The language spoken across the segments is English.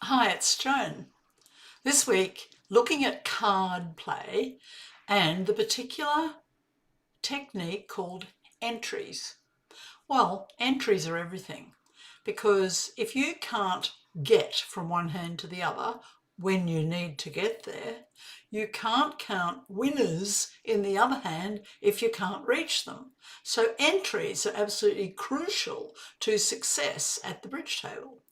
Hi, it's Joan. This week, looking at card play and the particular technique called entries. Well, entries are everything because if you can't get from one hand to the other when you need to get there, you can't count winners in the other hand if you can't reach them. So entries are absolutely crucial to success at the bridge table.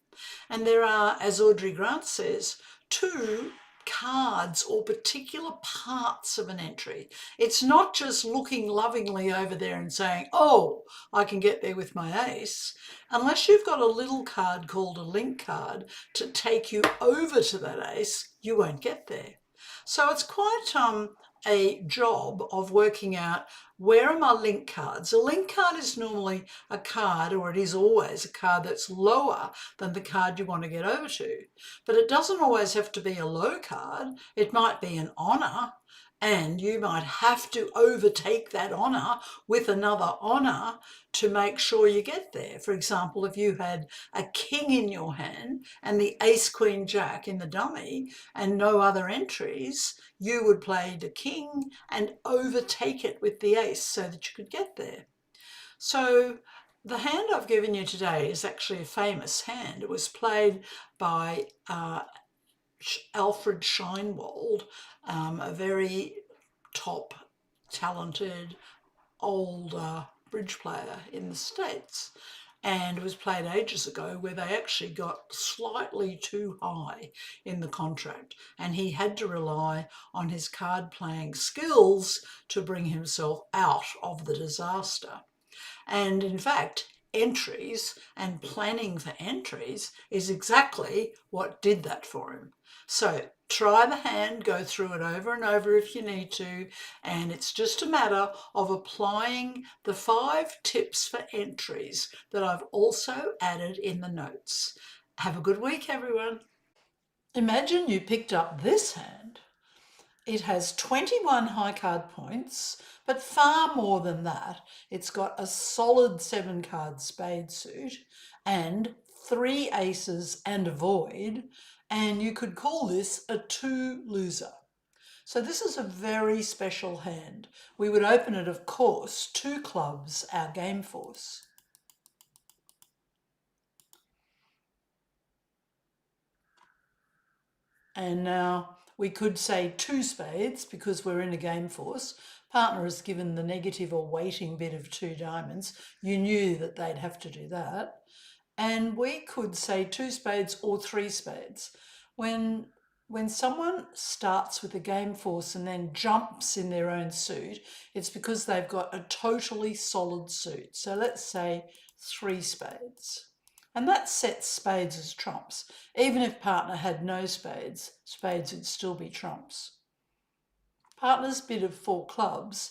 And there are, as Audrey Grant says, two cards or particular parts of an entry. It's not just looking lovingly over there and saying, oh, I can get there with my ace. Unless you've got a little card called a link card to take you over to that ace, you won't get there. So it's quite a job of working out where are my link cards. A link card is normally a card, or it is always a card that's lower than the card you want to get over to. But it doesn't always have to be a low card. It might be an honour, and you might have to overtake that honour with another honour to make sure you get there. For example, if you had a king in your hand and the ace, queen, jack in the dummy and no other entries, you would play the king and overtake it with the ace so that you could get there. So the hand I've given you today is actually a famous hand. It was played by Alfred Scheinwald, a very top talented old bridge player in the States, and it was played ages ago where they actually got slightly too high in the contract and he had to rely on his card playing skills to bring himself out of the disaster. And in fact, entries and planning for entries is exactly what did that for him. So try the hand, go through it over and over if you need to, and it's just a matter of applying the 5 tips for entries that I've also added in the notes. Have a good week, everyone. Imagine you picked up this hand. It has 21 high card points, but far more than that. It's got a solid 7 card spade suit and 3 aces and a void, and you could call this a 2 loser. So this is a very special hand. We would open it, of course, 2 clubs, our game force. And now we could say 2 spades because we're in a game force. Partner has given the negative or waiting bid of 2 diamonds. You knew that they'd have to do that. And we could say 2 spades or 3 spades. When someone starts with a game force and then jumps in their own suit, it's because they've got a totally solid suit. So let's say 3 spades. And that sets spades as trumps. Even if partner had no spades, spades would still be trumps. Partner's bid of 4 clubs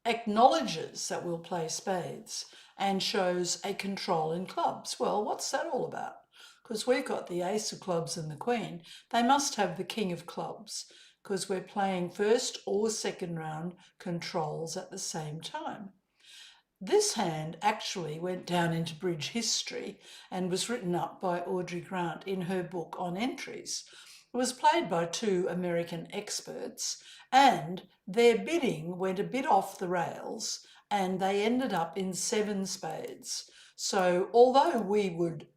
acknowledges that we'll play spades and shows a control in clubs. Well, what's that all about? Because we've got the ace of clubs and the queen. They must have the king of clubs because we're playing first or second round controls at the same time. This hand actually went down into bridge history and was written up by Audrey Grant in her book on entries. It was played by 2 American experts and their bidding went a bit off the rails and they ended up in 7 spades. So although we would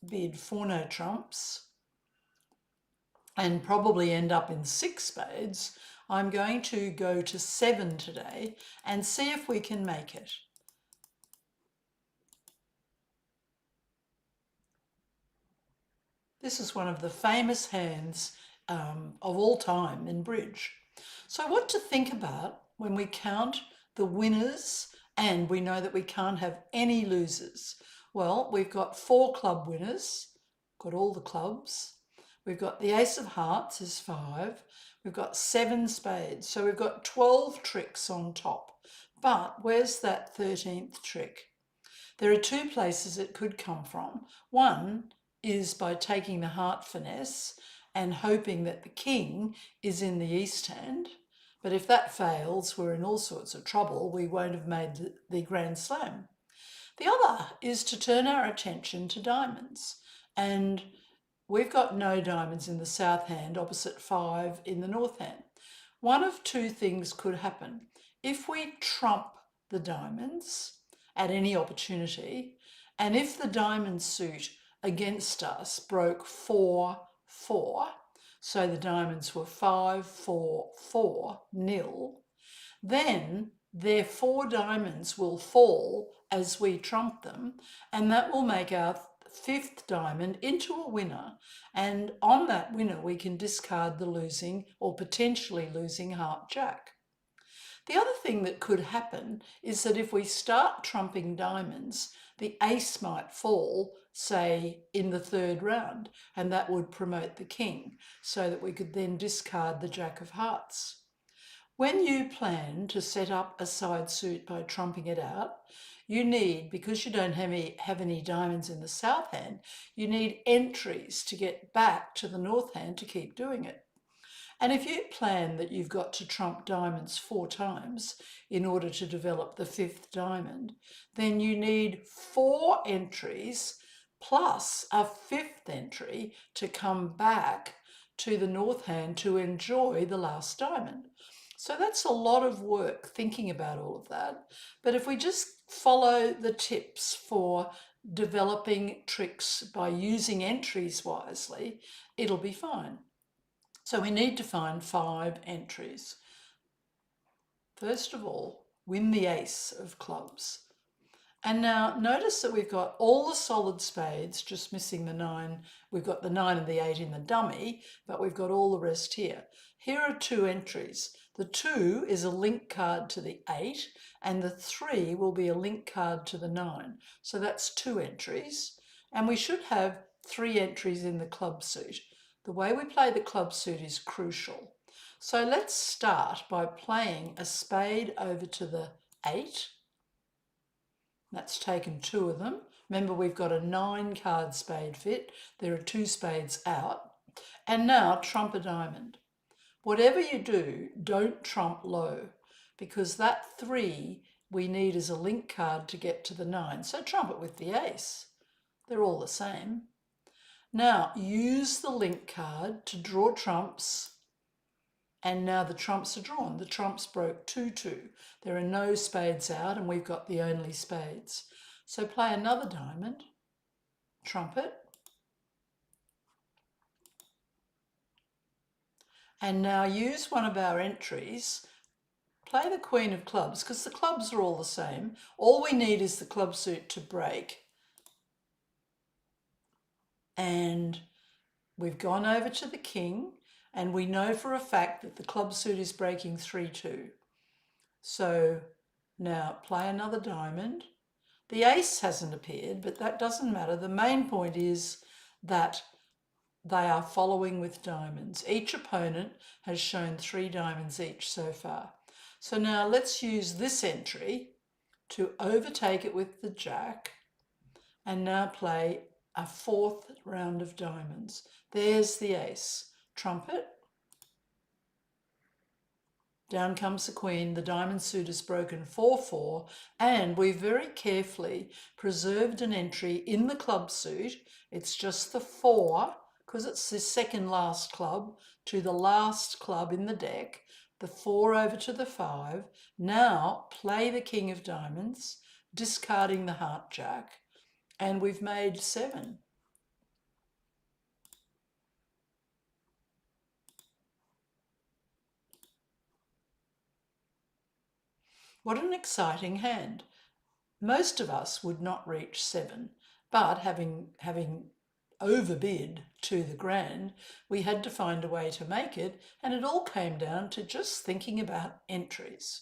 bid for no trumps and probably end up in 6 spades, I'm going to go to 7 today and see if we can make it. This is one of the famous hands of all time in bridge. So what to think about when we count the winners and we know that we can't have any losers? Well, we've got 4 club winners, got all the clubs. We've got the ace of hearts is 5. We've got 7 spades. So we've got 12 tricks on top. But where's that 13th trick? There are 2 places it could come from. One is by taking the heart finesse and hoping that the king is in the east hand. But if that fails, we're in all sorts of trouble. We won't have made the Grand Slam. The other is to turn our attention to diamonds. And we've got no diamonds in the south hand opposite 5 in the north hand. One of two things could happen. If we trump the diamonds at any opportunity, and if the diamond suit against us broke 4-4, so the diamonds were 5-4-4 nil, then their 4 diamonds will fall as we trump them, and that will make our 5th diamond into a winner, and on that winner we can discard the losing or potentially losing heart jack. The other thing that could happen is that if we start trumping diamonds, the ace might fall, say, in the 3rd round, and that would promote the king, so that we could then discard the jack of hearts. When you plan to set up a side suit by trumping it out, you need, because you don't have any diamonds in the south hand, you need entries to get back to the north hand to keep doing it. And if you plan that you've got to trump diamonds 4 times in order to develop the 5th diamond, then you need 4 entries plus a 5th entry to come back to the north hand to enjoy the last diamond. So that's a lot of work thinking about all of that. But if we just follow the tips for developing tricks by using entries wisely, it'll be fine. So we need to find 5 entries. First of all, win the ace of clubs. And now notice that we've got all the solid spades, just missing the 9. We've got the 9 and the 8 in the dummy, but we've got all the rest here. Here are 2 entries. The 2 is a link card to the 8, and the 3 will be a link card to the 9. So that's 2 entries. And we should have 3 entries in the club suit. The way we play the club suit is crucial. So let's start by playing a spade over to the 8. That's taken 2 of them. Remember, we've got a 9 card spade fit. There are 2 spades out. And now trump a diamond. Whatever you do, don't trump low, because that 3 we need as a link card to get to the 9. So trump it with the ace. They're all the same. Now use the link card to draw trumps, and now the trumps are drawn. The trumps broke 2-2. There are no spades out, and we've got the only spades. So play another diamond, trump it, and now use one of our entries. Play the queen of clubs, because the clubs are all the same. All we need is the club suit to break. And we've gone over to the king, and we know for a fact that the club suit is breaking 3-2. So now play another diamond. The ace hasn't appeared, but that doesn't matter. The main point is that they are following with diamonds. Each opponent has shown 3 diamonds each so far. So now let's use this entry to overtake it with the jack, and now play a 4th round of diamonds. There's the ace. Trump it. Down comes the queen. The diamond suit is broken 4-4, and we very carefully preserved an entry in the club suit. It's just the 4, because it's the second last club, to the last club in the deck. The 4 over to the 5. Now play the king of diamonds, discarding the heart jack, and we've made 7. What an exciting hand. Most of us would not reach 7, but having overbid to the grand, we had to find a way to make it, and it all came down to just thinking about entries.